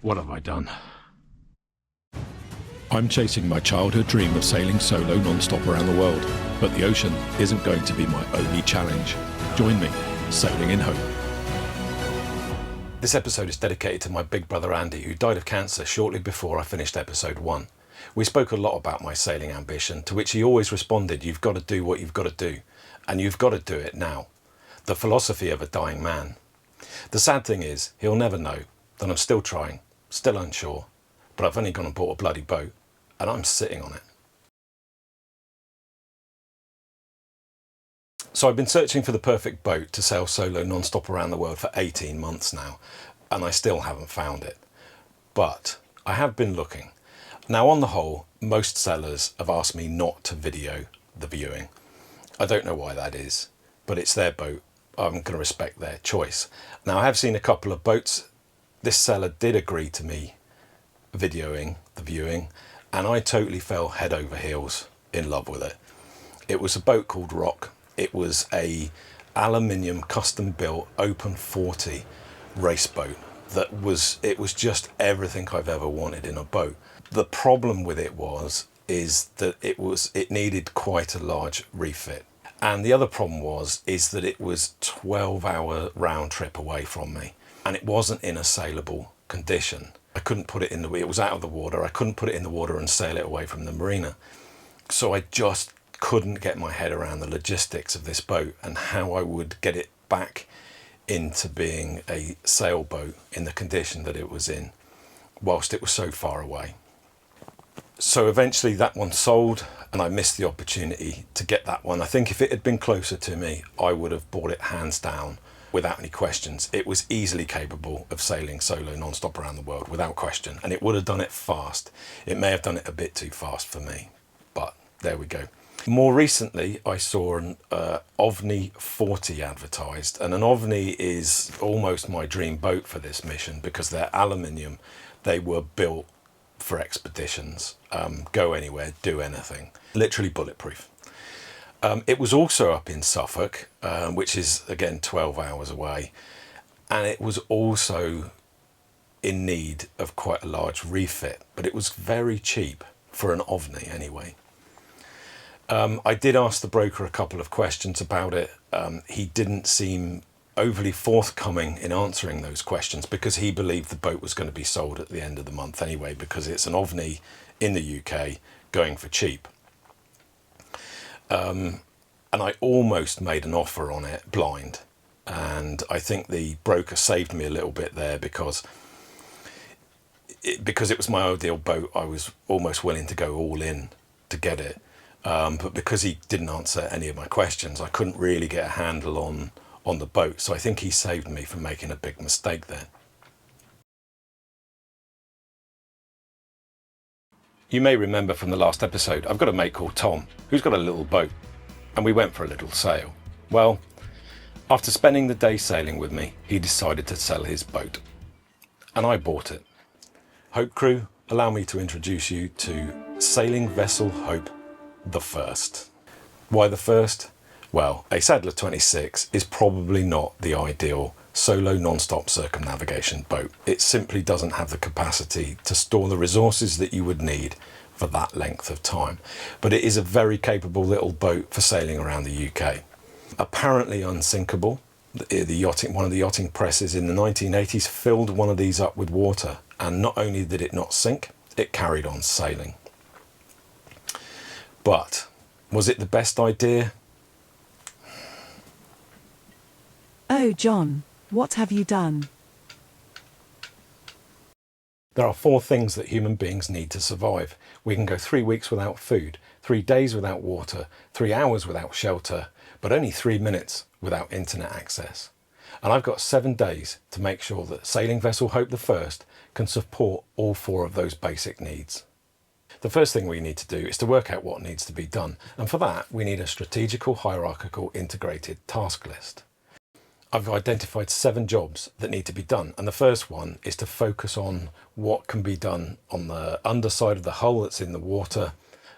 What have I done? I'm chasing my childhood dream of sailing solo non-stop around the world, but the ocean isn't going to be my only challenge. Join me, sailing in hope. This episode is dedicated to my big brother Andy, who died of cancer shortly before I finished episode 1. We spoke a lot about my sailing ambition, to which he always responded, "You've got to do what you've got to do, and you've got to do it now." The philosophy of a dying man. The sad thing is, he'll never know that I'm still trying, still unsure, but I've only gone and bought a bloody boat, and I'm sitting on it. So I've been searching for the perfect boat to sail solo non-stop around the world for 18 months now, and I still haven't found it. But I have been looking. Now, on the whole, most sellers have asked me not to video the viewing. I don't know why that is, but it's their boat. I'm going to respect their choice. Now, I have seen a couple of boats. This seller did agree to me videoing the viewing, and I totally fell head over heels in love with it. It was a boat called Rock. It was a aluminium custom built open 40 race boat it was just everything I've ever wanted in a boat. The problem with it is that it needed quite a large refit. And the other problem is that it was 12-hour round trip away from me, and it wasn't in a saleable condition. I couldn't put it it was out of the water. I couldn't put it in the water and sail it away from the marina. So I just couldn't get my head around the logistics of this boat and how I would get it back into being a sailboat in the condition that it was in, whilst it was so far away. So eventually that one sold, and I missed the opportunity to get that one. I think if it had been closer to me, I would have bought it hands down without any questions. It was easily capable of sailing solo non-stop around the world without question, and it would have done it fast. It may have done it a bit too fast for me, but there we go. More recently, I saw an OVNI 40 advertised, and an OVNI is almost my dream boat for this mission because they're aluminium. They were built for expeditions, go anywhere, do anything, literally bulletproof. It was also up in Suffolk, which is again 12 hours away, and it was also in need of quite a large refit, but it was very cheap for an OVNI anyway. I did ask the broker a couple of questions about it. He didn't seem overly forthcoming in answering those questions because he believed the boat was going to be sold at the end of the month anyway, because it's an OVNI in the UK going for cheap. And I almost made an offer on it blind, and I think the broker saved me a little bit there because it was my ideal boat. I was almost willing to go all in to get it, but because he didn't answer any of my questions, I couldn't really get a handle on the boat. So I think he saved me from making a big mistake there. You may remember from the last episode, I've got a mate called Tom, who's got a little boat, and we went for a little sail. Well, after spending the day sailing with me, he decided to sell his boat, and I bought it. Hope Crew, allow me to introduce you to Sailing Vessel Hope the First. Why the first? Well, a Sadler 26 is probably not the ideal solo non-stop circumnavigation boat. It simply doesn't have the capacity to store the resources that you would need for that length of time. But it is a very capable little boat for sailing around the UK. Apparently unsinkable. One of the yachting presses in the 1980s filled one of these up with water, and not only did it not sink, it carried on sailing. But was it the best idea? Oh, John, what have you done? There are 4 things that human beings need to survive. We can go 3 weeks without food, 3 days without water, 3 hours without shelter, but only 3 minutes without internet access. And I've got 7 days to make sure that Sailing Vessel Hope the First can support all 4 of those basic needs. The first thing we need to do is to work out what needs to be done. And for that, we need a strategical, hierarchical, integrated task list. I've identified 7 jobs that need to be done. And the first one is to focus on what can be done on the underside of the hull that's in the water,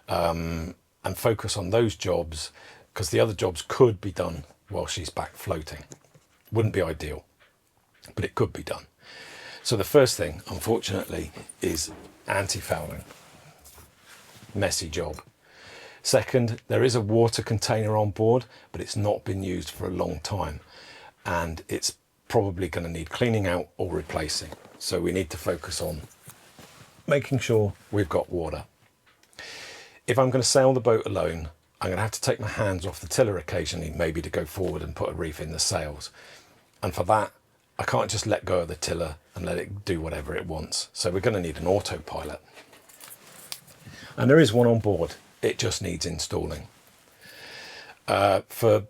and focus on those jobs, because the other jobs could be done while she's back floating. Wouldn't be ideal, but it could be done. So the first thing, unfortunately, is anti-fouling. Messy job. Second, there is a water container on board, but it's not been used for a long time, and it's probably going to need cleaning out or replacing. So we need to focus on making sure we've got water. If I'm going to sail the boat alone, I'm going to have to take my hands off the tiller occasionally, maybe to go forward and put a reef in the sails. And for that, I can't just let go of the tiller and let it do whatever it wants. So we're going to need an autopilot. And there is one on board. It just needs installing. For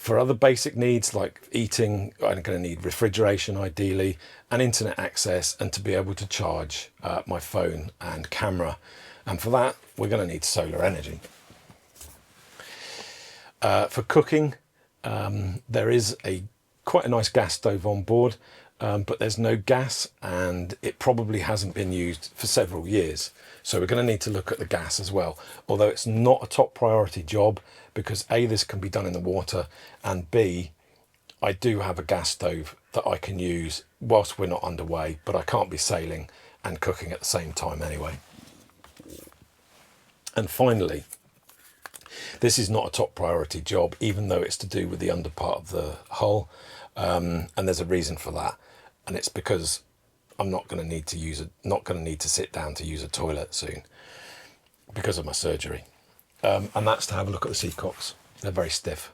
other basic needs like eating, I'm going to need refrigeration ideally, and internet access, and to be able to charge my phone and camera. And for that, we're going to need solar energy. For cooking, there is quite a nice gas stove on board, but there's no gas, and it probably hasn't been used for several years. So we're going to need to look at the gas as well, although it's not a top priority job, because A, this can be done in the water, and B, I do have a gas stove that I can use whilst we're not underway, but I can't be sailing and cooking at the same time anyway. And finally, this is not a top priority job, even though it's to do with the under part of the hull, and there's a reason for that, and it's because I'm not going to need to sit down to use a toilet soon because of my surgery, and that's to have a look at the seacocks. They're very stiff.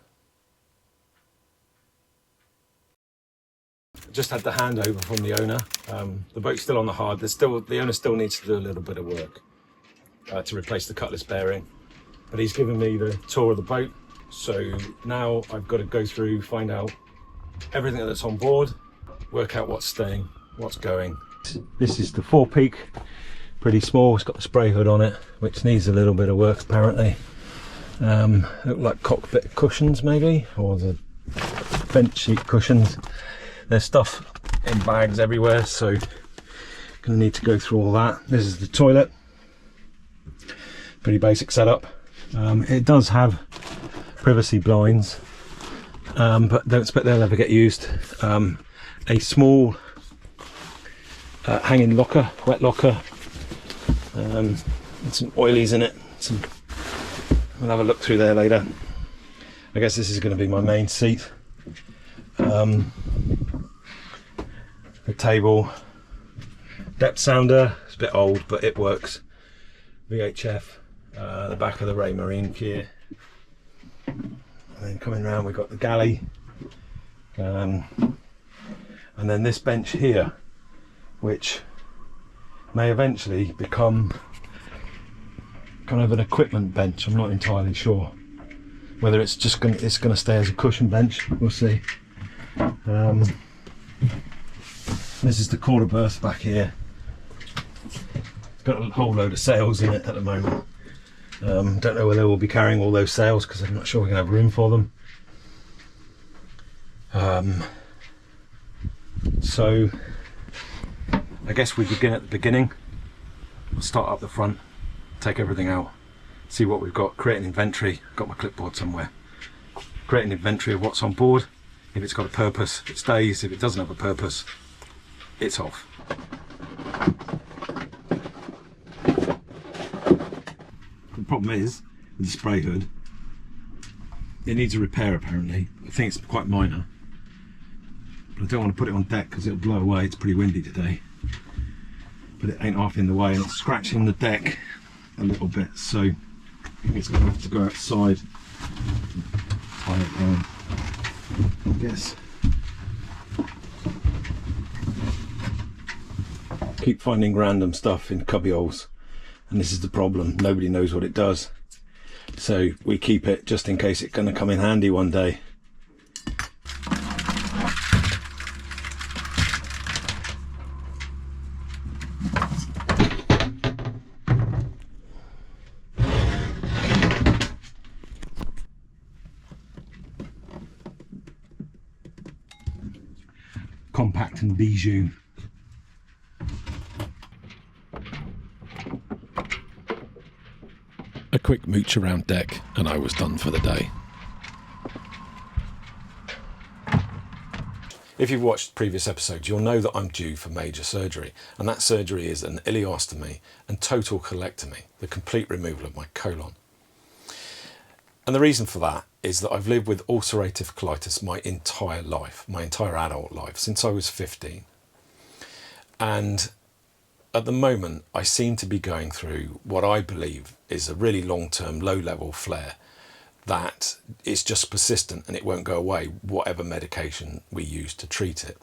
Just had the handover from the owner. The boat's still on the hard. The owner still needs to do a little bit of work to replace the cutlass bearing, but he's given me the tour of the boat. So now I've got to go through, find out everything that's on board, work out what's staying, what's going. This is the forepeak, pretty small. It's got the spray hood on it, which needs a little bit of work apparently. Look like cockpit cushions maybe, or the bench seat cushions. There's stuff in bags everywhere, so gonna need to go through all that. This is the toilet, pretty basic setup. It does have privacy blinds, but don't expect they'll ever get used. A small hanging locker, wet locker, and some oilies in it. We'll have a look through there later. I guess this is going to be my main seat. The table, depth sounder, it's a bit old but it works. VHF, the back of the Ray Marine gear. And then coming around we've got the galley. And then this bench here, which may eventually become kind of an equipment bench. I'm not entirely sure whether it's just going to stay as a cushion bench. We'll see. This is the quarter berth back here. It's got a whole load of sails in it at the moment. Don't know whether we'll be carrying all those sails because I'm not sure we're going to have room for them. So I guess we begin at the beginning. We'll start up the front, take everything out, see what we've got, create an inventory. Got my clipboard somewhere. Create an inventory of what's on board. If it's got a purpose, it stays. If it doesn't have a purpose, it's off. The problem is with the spray hood, it needs a repair apparently. I think it's quite minor, but I don't want to put it on deck because it'll blow away. It's pretty windy today, but it ain't half in the way, and it's scratching the deck a little bit, so I think it's going to have to go outside, tie it down, I guess. Keep finding random stuff in cubbyholes, and this is the problem. Nobody knows what it does, so we keep it just in case it's going to come in handy one day. Compact and bijou. A quick mooch around deck and I was done for the day. If you've watched previous episodes, you'll know that I'm due for major surgery, and that surgery is an ileostomy and total colectomy, the complete removal of my colon. And the reason for that is that I've lived with ulcerative colitis my entire life, my entire adult life, since I was 15. And at the moment, I seem to be going through what I believe is a really long-term, low-level flare that is just persistent and it won't go away, whatever medication we use to treat it.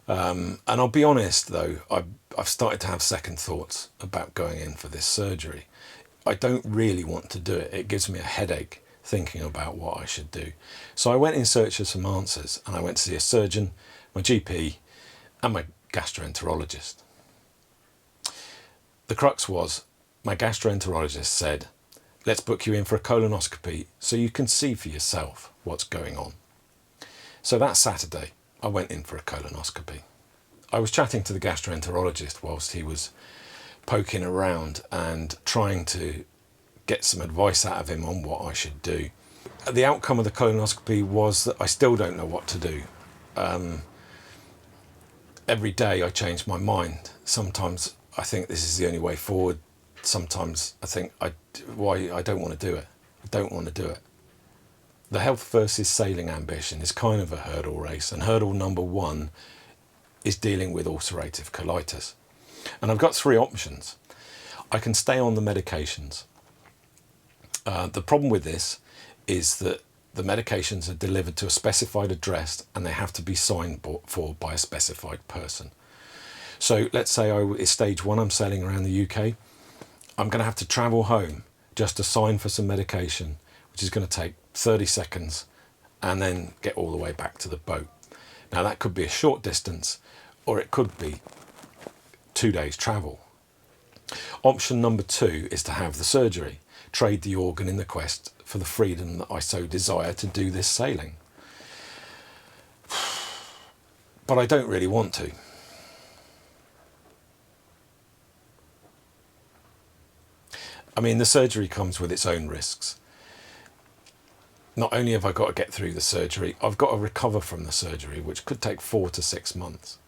And I'll be honest, though, I've started to have second thoughts about going in for this surgery. I don't really want to do it. It gives me a headache thinking about what I should do. So I went in search of some answers, and I went to see a surgeon, my GP, and my gastroenterologist. The crux was, my gastroenterologist said, let's book you in for a colonoscopy so you can see for yourself what's going on. So that Saturday, I went in for a colonoscopy. I was chatting to the gastroenterologist whilst he was poking around and trying to get some advice out of him on what I should do. The outcome of the colonoscopy was that I still don't know what to do. Every day I change my mind. Sometimes I think this is the only way forward. Sometimes I think I don't want to do it. I don't want to do it. The health versus sailing ambition is kind of a hurdle race, and hurdle number one is dealing with ulcerative colitis. And I've got three options. I can stay on the medications. The problem with this is that the medications are delivered to a specified address and they have to be signed for by a specified person. So let's say it's stage 1, I'm sailing around the UK. I'm going to have to travel home just to sign for some medication, which is going to take 30 seconds, and then get all the way back to the boat. Now that could be a short distance, or it could be 2 days travel. Option number 2 is to have the surgery, trade the organ in the quest for the freedom that I so desire to do this sailing. But I don't really want to. I mean, the surgery comes with its own risks. Not only have I got to get through the surgery, I've got to recover from the surgery, which could take 4 to 6 months.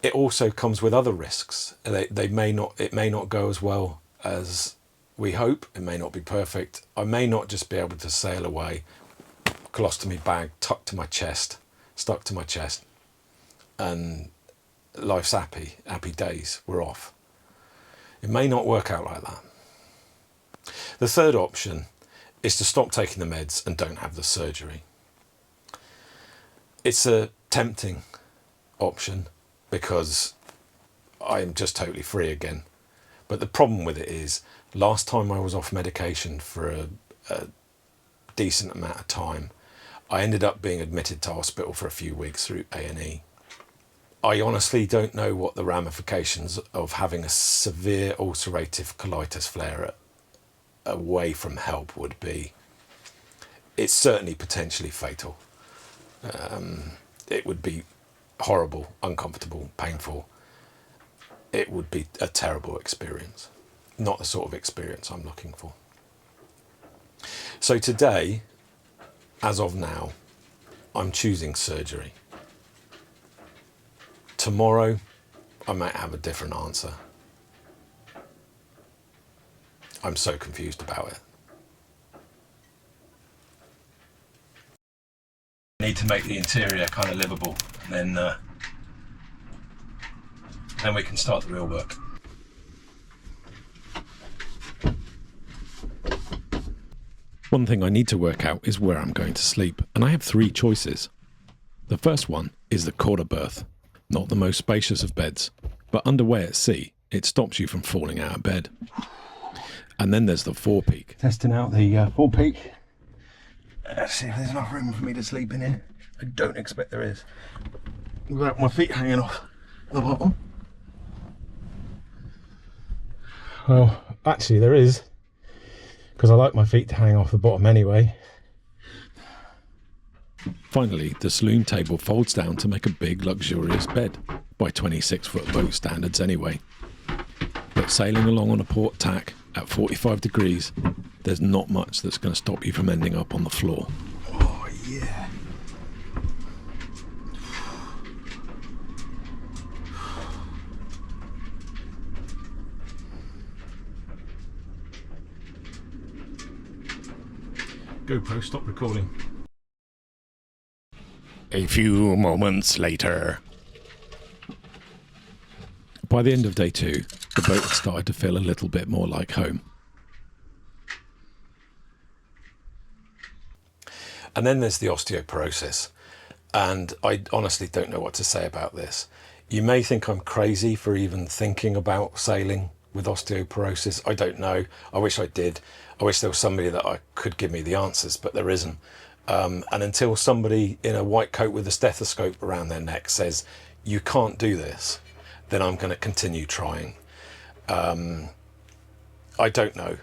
It also comes with other risks. It may not go as well as we hope. It may not be perfect. I may not just be able to sail away, colostomy bag tucked to my chest, stuck to my chest, and life's happy days, we're off. It may not work out like that. The third option is to stop taking the meds and don't have the surgery. It's a tempting option because I'm just totally free again. But the problem with it is, last time I was off medication for a decent amount of time, I ended up being admitted to hospital for a few weeks through A&E. I honestly don't know what the ramifications of having a severe ulcerative colitis flare away from help would be. It's certainly potentially fatal. It would be horrible, uncomfortable, painful. It would be a terrible experience. Not the sort of experience I'm looking for. So today, as of now, I'm choosing surgery. Tomorrow, I might have a different answer. I'm so confused about it. I need to make the interior kind of livable, and then we can start the real work. One thing I need to work out is where I'm going to sleep, and I have 3 choices. The first one is the quarter berth. Not the most spacious of beds, but underway at sea, it stops you from falling out of bed. And then there's the forepeak. Testing out the forepeak. Let's see if there's enough room for me to sleep in here. I don't expect there is. Without my feet hanging off the bottom. Well, actually there is, because I like my feet to hang off the bottom anyway. Finally, the saloon table folds down to make a big, luxurious bed, by 26-foot boat standards anyway. But sailing along on a port tack at 45 degrees, there's not much that's going to stop you from ending up on the floor. Oh yeah. GoPro, stop recording. A few moments later. By the end of day 2, the boat had started to feel a little bit more like home. And then there's the osteoporosis. And I honestly don't know what to say about this. You may think I'm crazy for even thinking about sailing with osteoporosis. I don't know. I wish I did. I wish there was somebody that I could give me the answers, but there isn't. And until somebody in a white coat with a stethoscope around their neck says, you can't do this, then I'm going to continue trying. I don't know.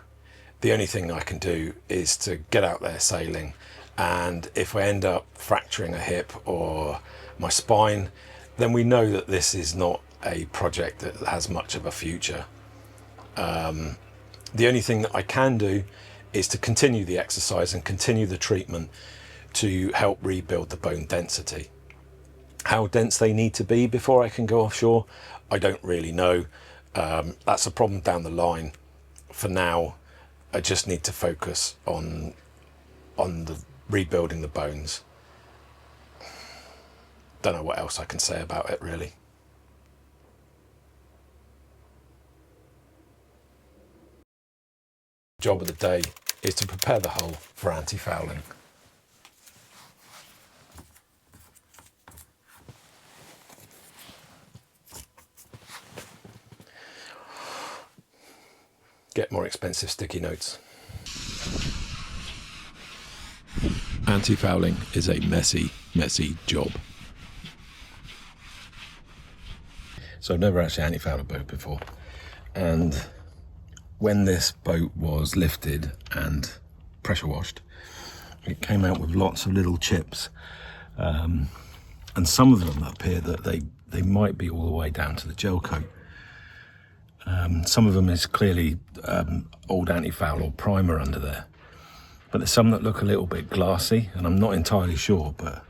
The only thing I can do is to get out there sailing, and if I end up fracturing a hip or my spine, then we know that this is not a project that has much of a future. The only thing that I can do is to continue the exercise and continue the treatment to help rebuild the bone density. How dense they need to be before I can go offshore, I don't really know. That's a problem down the line. For now, I just need to focus on the rebuilding the bones. Don't know what else I can say about it, really. Job of the day is to prepare the hull for anti-fouling. Get more expensive sticky notes. Anti-fouling is a messy, messy job. So I've never actually anti-fouled a boat before. And when this boat was lifted and pressure washed, it came out with lots of little chips. And some of them appear that they might be all the way down to the gel coat. Some of them is clearly old anti-foul or primer under there. But there's some that look a little bit glassy, and I'm not entirely sure, but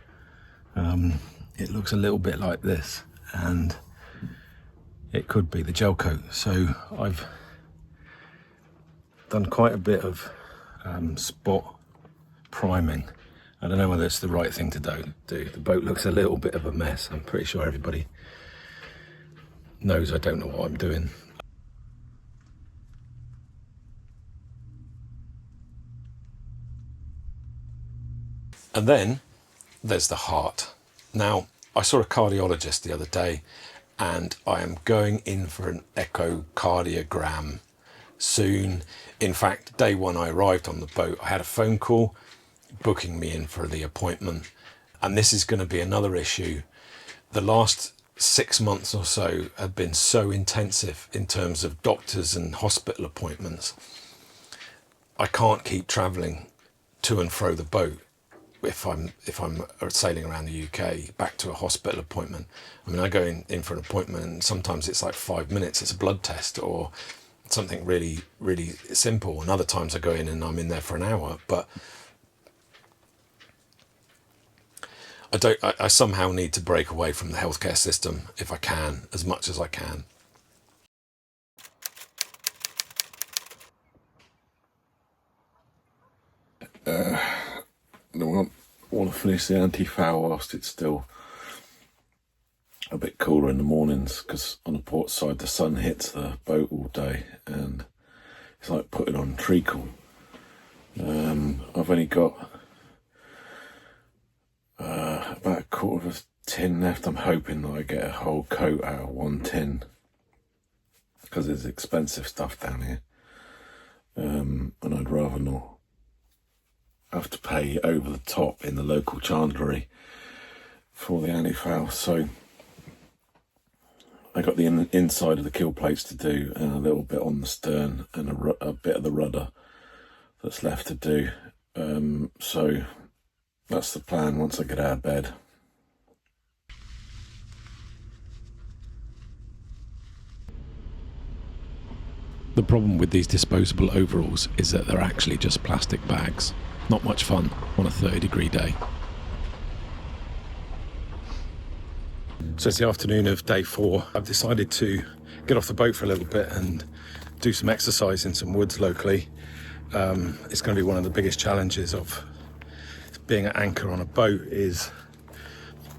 it looks a little bit like this, and it could be the gel coat. So I've done quite a bit of spot priming. I don't know whether it's the right thing to do. The boat looks a little bit of a mess. I'm pretty sure everybody knows I don't know what I'm doing. And then there's the heart. Now, I saw a cardiologist the other day, and I am going in for an echocardiogram soon. In fact, day 1 I arrived on the boat, I had a phone call booking me in for the appointment. And this is going to be another issue. The last 6 months or so have been so intensive in terms of doctors and hospital appointments. I can't keep traveling to and fro the boat if I'm sailing around the UK back to a hospital appointment. I mean, I go in for an appointment and sometimes it's like 5 minutes, it's a blood test or something really, really simple. And other times I go in and I'm in there for an hour. But I somehow need to break away from the healthcare system if I can, as much as I can. I want to finish the anti-foul whilst it's still a bit cooler in the mornings, because on the port side the sun hits the boat all day and it's like putting on treacle. I've only got about a quarter of a tin left. I'm hoping that I get a whole coat out of one tin, because there's expensive stuff down here, and I'd rather not have to pay over the top in the local chandlery for the anti-foul. So I got the inside of the kill plates to do, and a little bit on the stern, and a bit of the rudder that's left to do. So that's the plan once I get out of bed. The problem with these disposable overalls is that they're actually just plastic bags. Not much fun on a 30-degree day. So it's the afternoon of day 4. I've decided to get off the boat for a little bit and do some exercise in some woods locally. it's going to be one of the biggest challenges of being an anchor on a boat, is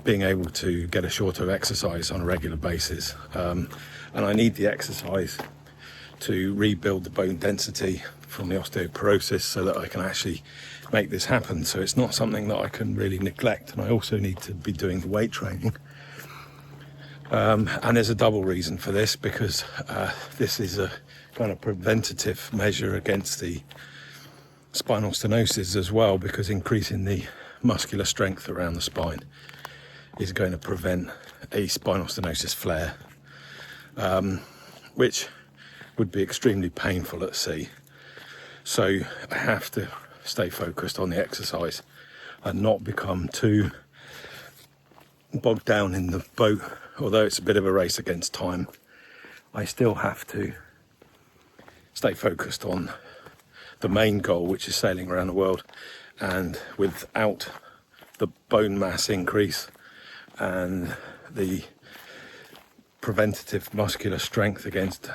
being able to get a shorter exercise on a regular basis. And I need the exercise to rebuild the bone density from the osteoporosis so that I can actually make this happen. So it's not something that I can really neglect, and I also need to be doing the weight training. And there's a double reason for this, because this is a kind of preventative measure against the spinal stenosis as well, because increasing the muscular strength around the spine is going to prevent a spinal stenosis flare, which would be extremely painful at sea. So I have to stay focused on the exercise and not become too bogged down in the boat. Although it's a bit of a race against time, I still have to stay focused on the main goal, which is sailing around the world. And without the bone mass increase and the preventative muscular strength against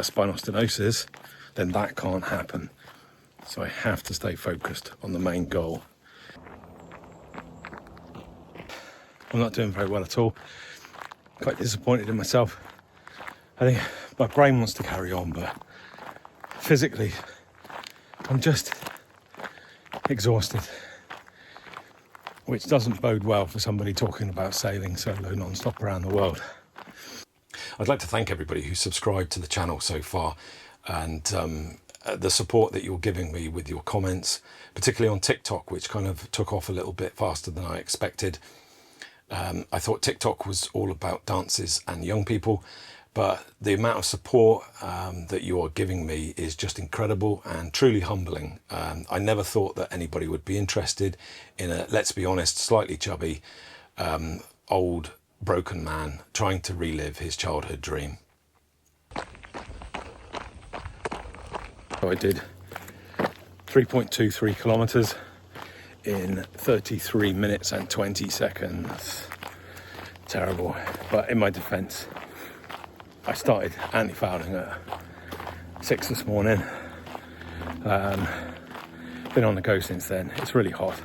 spinal stenosis, then that can't happen. So I have to stay focused on the main goal. I'm not doing very well at all. Quite disappointed in myself. I think my brain wants to carry on, but physically I'm just exhausted, which doesn't bode well for somebody talking about sailing solo non-stop around the world. I'd like to thank everybody who subscribed to the channel so far, and the support that you're giving me with your comments, particularly on TikTok, which kind of took off a little bit faster than I expected. I thought TikTok was all about dances and young people, but the amount of support that you are giving me is just incredible and truly humbling. I never thought that anybody would be interested in a, let's be honest, slightly chubby, old, broken man trying to relive his childhood dream. So I did 3.23 kilometers in 33 minutes and 20 seconds. Terrible. But in my defense, I started anti-fouling at 6 this morning. Been on the go since then. It's really hot.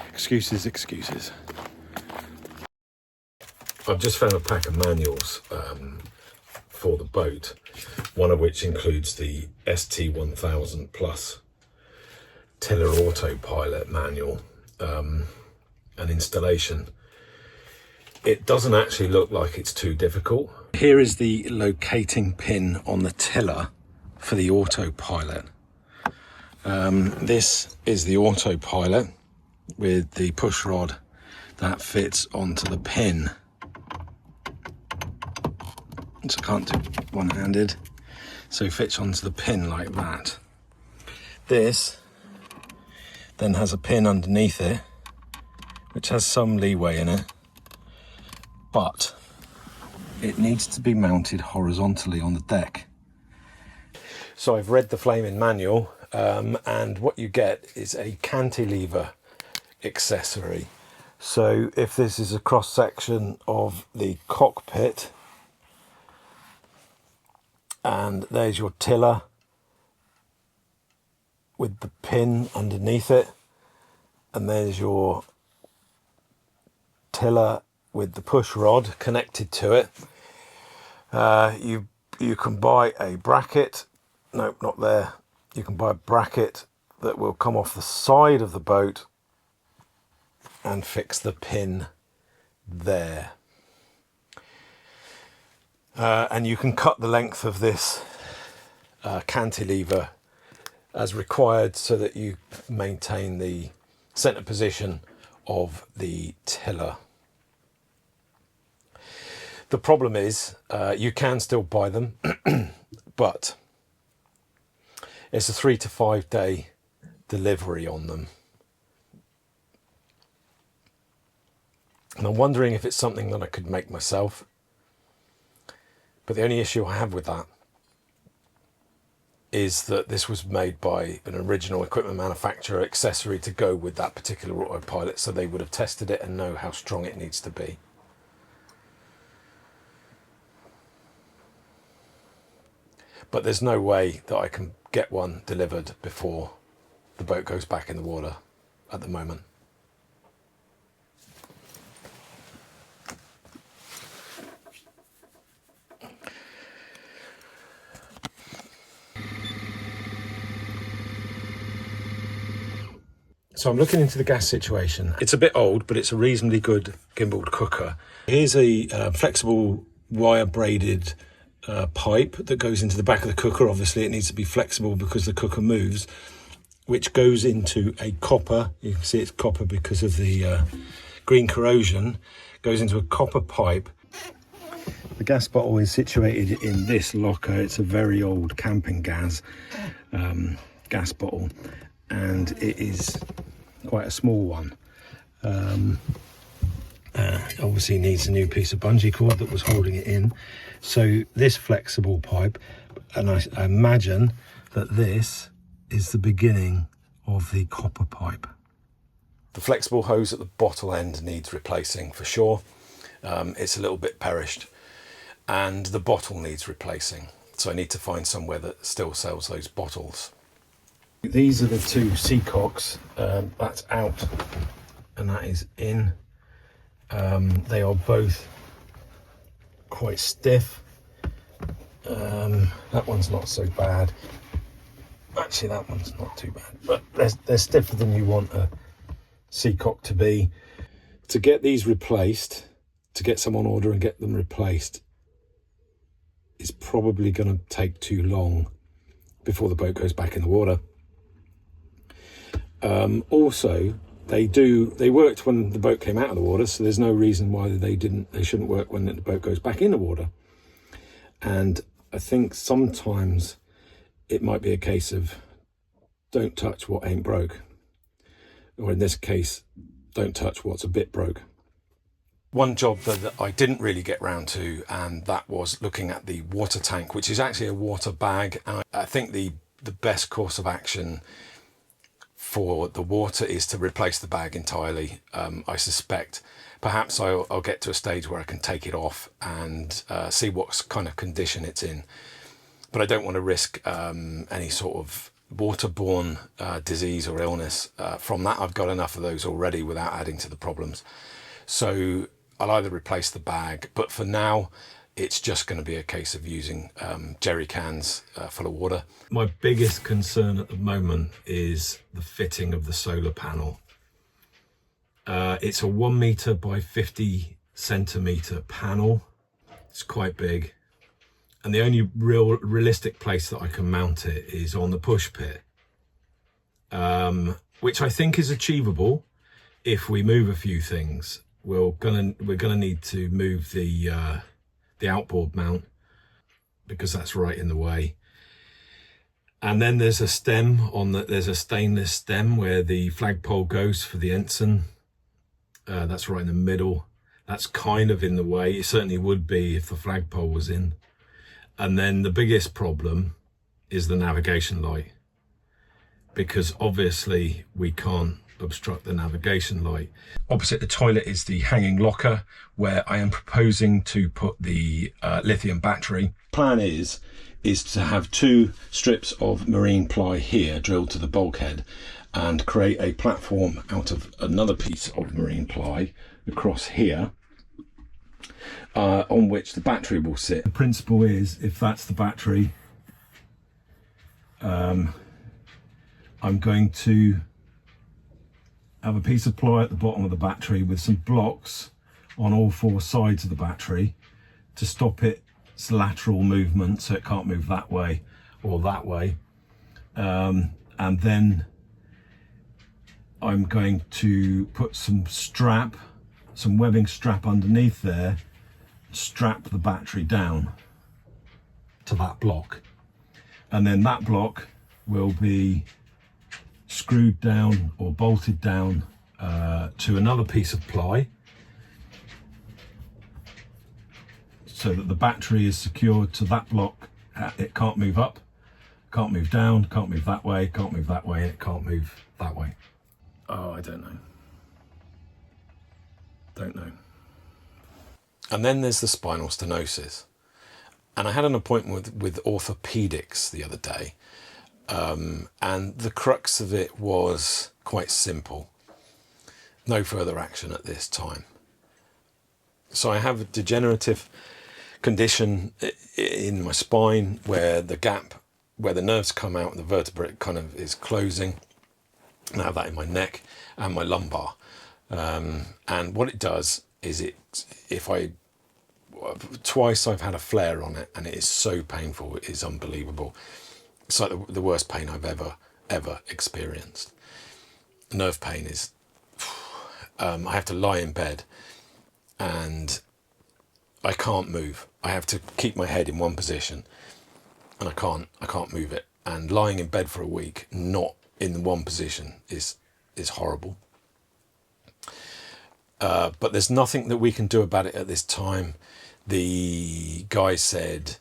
Excuses. I've just found a pack of manuals for the boat, one of which includes the ST1000 Plus Tiller Autopilot manual and installation. It doesn't actually look like it's too difficult. Here is the locating pin on the tiller for the autopilot. This is the autopilot with the push rod that fits onto the pin. So I can't do one-handed, so it fits onto the pin like that. This then has a pin underneath it, which has some leeway in it, but it needs to be mounted horizontally on the deck. So I've read the flaming manual, and what you get is a cantilever accessory. So if this is a cross section of the cockpit, and there's your tiller with the pin underneath it, and there's your tiller with the push rod connected to it. You can buy a bracket. Nope, not there. You can buy a bracket that will come off the side of the boat and fix the pin there. And you can cut the length of this cantilever as required so that you maintain the center position of the tiller. The problem is you can still buy them, but it's a 3 to 5 day delivery on them. And I'm wondering if it's something that I could make myself. But the only issue I have with that is that this was made by an original equipment manufacturer accessory to go with that particular autopilot, so they would have tested it and know how strong it needs to be. but there's no way that I can get one delivered before the boat goes back in the water at the moment. So I'm looking into the gas situation. It's a bit old, but it's a reasonably good gimbaled cooker. Here's a flexible wire braided pipe that goes into the back of the cooker. Obviously it needs to be flexible because the cooker moves, which goes into a copper. You can see it's copper because of the green corrosion. Goes into a copper pipe. The gas bottle is situated in this locker. It's a very old camping gas bottle, and it is quite a small one. Obviously needs a new piece of bungee cord that was holding it in. So this flexible pipe, and I imagine that this is the beginning of the copper pipe. The flexible hose at the bottle end needs replacing for sure. It's a little bit perished, and the bottle needs replacing. So I need to find somewhere that still sells those bottles. These are the two seacocks. That's out and that is in. They are both quite stiff. That one's not so bad. Actually, that one's not too bad, but they're stiffer than you want a seacock to be. To get these replaced, to get some on order and get them replaced, is probably going to take too long before the boat goes back in the water. Also, they worked when the boat came out of the water, so there's no reason why they shouldn't work when the boat goes back in the water. And I think sometimes it might be a case of don't touch what ain't broke, or in this case, don't touch what's a bit broke. One job that I didn't really get round to, and that was looking at the water tank, which is actually a water bag. And I think the best course of action for the water is to replace the bag entirely. I suspect perhaps I'll get to a stage where I can take it off and see what kind of condition it's in. But I don't want to risk any sort of waterborne disease or illness from that. I've got enough of those already without adding to the problems. So I'll either replace the bag, but for now, it's just going to be a case of using jerry cans full of water. My biggest concern at the moment is the fitting of the solar panel. It's a 1 meter by 50 centimeter panel. It's quite big. And the only realistic place that I can mount it is on the push pit, which I think is achievable if we move a few things. We're gonna need to move the outboard mount because that's right in the way. And then there's a stem there's a stainless stem where the flagpole goes for the ensign. That's right in the middle. That's kind of in the way. It certainly would be if the flagpole was in. And then the biggest problem is the navigation light, because obviously we can't obstruct the navigation light. Opposite the toilet is the hanging locker where I am proposing to put the lithium battery. Plan is to have 2 strips of marine ply here drilled to the bulkhead and create a platform out of another piece of marine ply across here, on which the battery will sit. The principle is, if that's the battery, I'm going to have a piece of ply at the bottom of the battery with some blocks on all 4 sides of the battery to stop its lateral movement, so it can't move that way or that way. And then I'm going to put some webbing strap underneath there, strap the battery down to that block, and then that block will be screwed down or bolted down to another piece of ply so that the battery is secured to that block. It can't move up, can't move down, can't move that way, can't move that way, and it can't move that way. Oh, I don't know. And then there's the spinal stenosis. And I had an appointment with orthopedics the other day, and the crux of it was quite simple. No further action at this time. So I have a degenerative condition in my spine where the gap, where the nerves come out and the vertebrae kind of is closing. And I have that in my neck and my lumbar. And what it does is twice I've had a flare on it, and it is so painful. It is unbelievable. It's like the worst pain I've ever experienced. Nerve pain is, I have to lie in bed and I can't move. I have to keep my head in one position, and I can't move it. And lying in bed for a week, not in the one position, is horrible. But there's nothing that we can do about it at this time. The guy said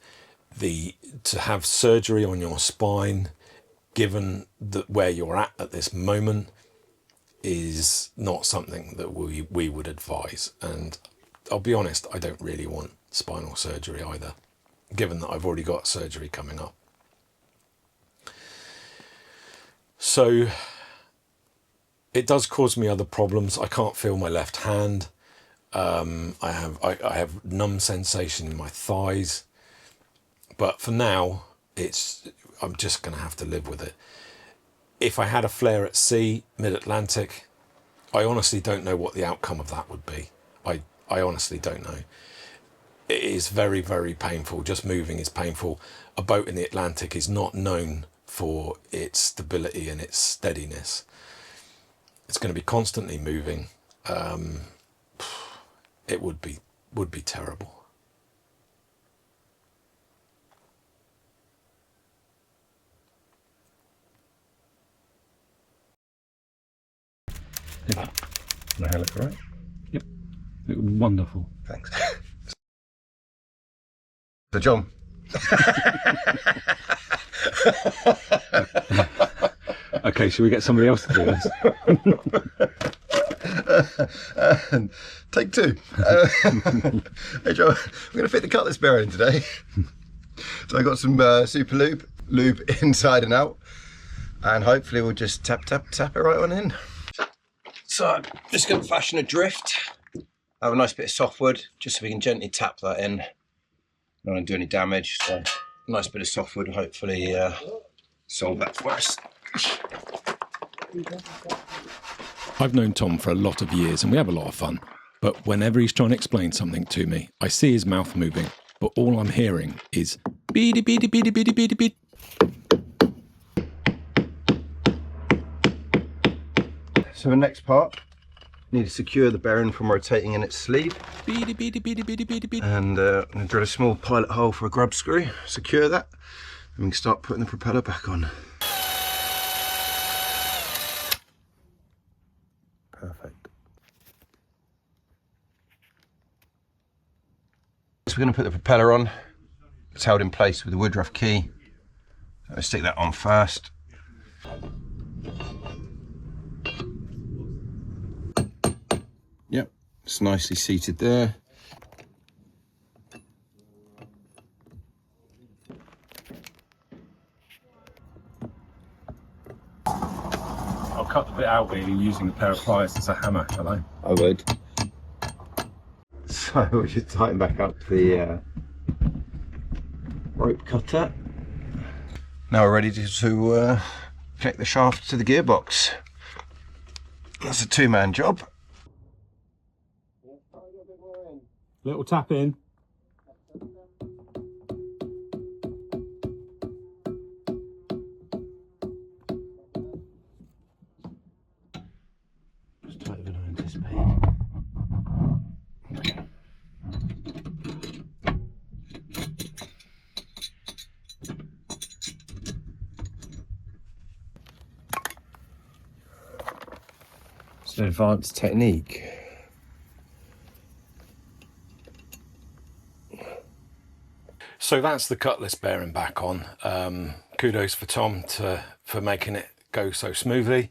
to have surgery on your spine, given where you're at this moment, is not something that we would advise. And I'll be honest, I don't really want spinal surgery either, given that I've already got surgery coming up. So it does cause me other problems. I can't feel my left hand. I have numb sensation in my thighs. But for now, I'm just going to have to live with it. If I had a flare at sea, mid-Atlantic, I honestly don't know what the outcome of that would be. I honestly don't know. It is very, very painful. Just moving is painful. A boat in the Atlantic is not known for its stability and its steadiness. It's going to be constantly moving. It would be terrible. Yeah. My hair look all right? Yep. It was wonderful. Thanks. So, John. Okay, should we get somebody else to do this? Take two. Hey, Joe, I'm going to fit the cutlass bearing today. So I got some super lube inside and out, and hopefully we'll just tap it right on in. So I'm just going to fashion a drift. I have a nice bit of softwood, just so we can gently tap that in. Not going to do any damage. So a nice bit of softwood will hopefully solve that for us. I've known Tom for a lot of years and we have a lot of fun. But whenever he's trying to explain something to me, I see his mouth moving, but all I'm hearing is beady beady beady beady beady beady. So the next part, need to secure the bearing from rotating in its sleeve. Beady beady beady beady beady beady. And I'm going to drill a small pilot hole for a grub screw, secure that, and we can start putting the propeller back on. Perfect. So we're going to put the propeller on. It's held in place with the woodruff key. So let's stick that on first. Yep, it's nicely seated there. I'll cut the bit out where you're using a pair of pliers as a hammer, shall I? I would. So we should tighten back up the rope cutter. Now we're ready to connect the shaft to the gearbox. That's a two-man job. Little tap in. It's tighter than I anticipated. It's an advanced technique. So that's the cutlass bearing back on. Kudos for Tom for making it go so smoothly.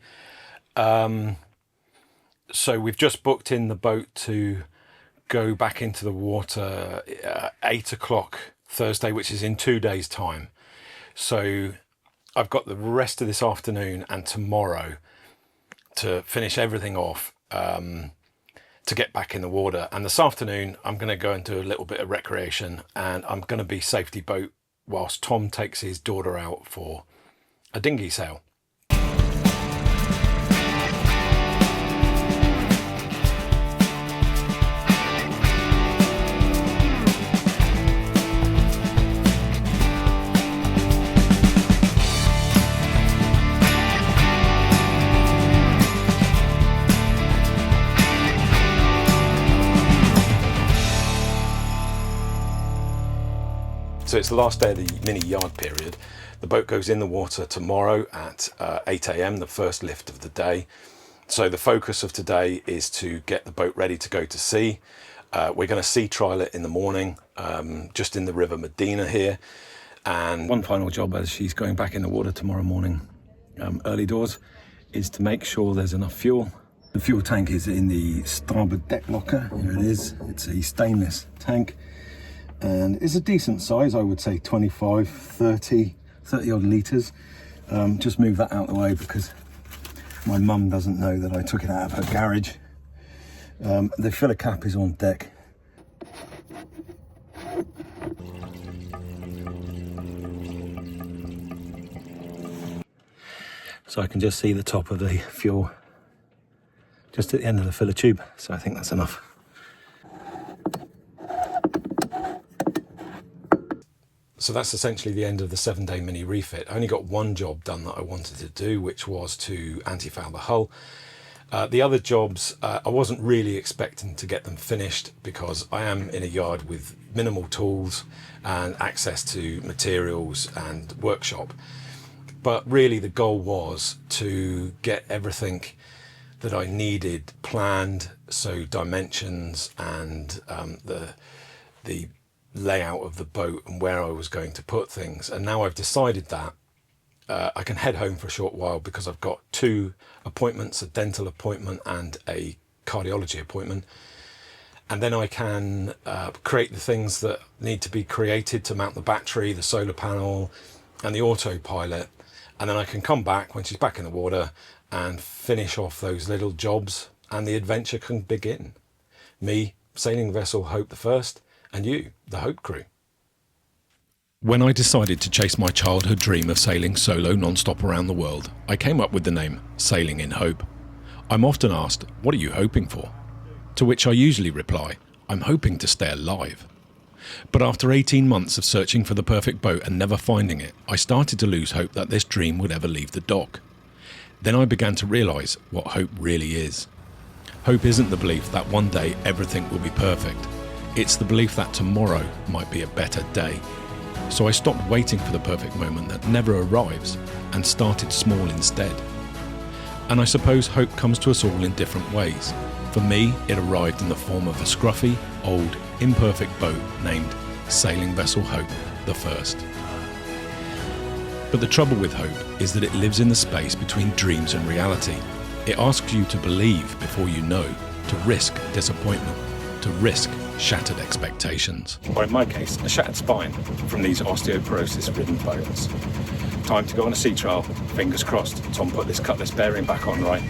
So we've just booked in the boat to go back into the water 8 o'clock Thursday, which is in 2 days' time. So I've got the rest of this afternoon and tomorrow to finish everything off, to get back in the water. And this afternoon, I'm going to go and do a little bit of recreation, and I'm going to be safety boat whilst Tom takes his daughter out for a dinghy sail. So it's the last day of the mini yard period. The boat goes in the water tomorrow at 8 a.m, the first lift of the day. So the focus of today is to get the boat ready to go to sea. We're going to sea trial it in the morning, just in the River Medina here. And one final job as she's going back in the water tomorrow morning, early doors, is to make sure there's enough fuel. The fuel tank is in the starboard deck locker. Here it is. It's a stainless tank. And it's a decent size, I would say 25, 30 odd litres. Just move that out of the way because my mum doesn't know that I took it out of her garage. The filler cap is on deck. So I can just see the top of the fuel just at the end of the filler tube. So I think that's enough. So that's essentially the end of the 7-day mini refit. I only got one job done that I wanted to do, which was to anti-foul the hull. The other jobs, I wasn't really expecting to get them finished because I am in a yard with minimal tools and access to materials and workshop. But really the goal was to get everything that I needed planned, so dimensions and the layout of the boat and where I was going to put things. And now I've decided that I can head home for a short while because I've got 2 appointments, a dental appointment and a cardiology appointment. And then I can create the things that need to be created to mount the battery, the solar panel and the autopilot. And then I can come back when she's back in the water and finish off those little jobs and the adventure can begin. Me, sailing vessel Hope the First, and you, the Hope crew. When I decided to chase my childhood dream of sailing solo non-stop around the world, I came up with the name Sailing in Hope. I'm often asked, what are you hoping for? To which I usually reply, I'm hoping to stay alive. But after 18 months of searching for the perfect boat and never finding it, I started to lose hope that this dream would ever leave the dock. Then I began to realise what hope really is. Hope isn't the belief that one day everything will be perfect. It's the belief that tomorrow might be a better day. So I stopped waiting for the perfect moment that never arrives and started small instead. And I suppose hope comes to us all in different ways. For me, it arrived in the form of a scruffy, old, imperfect boat named Sailing Vessel Hope the First. But the trouble with hope is that it lives in the space between dreams and reality. It asks you to believe before you know, to risk disappointment, to risk shattered expectations. Or in my case, a shattered spine from these osteoporosis-ridden bones. Time to go on a sea trial. Fingers crossed, Tom put this cutlass bearing back on right.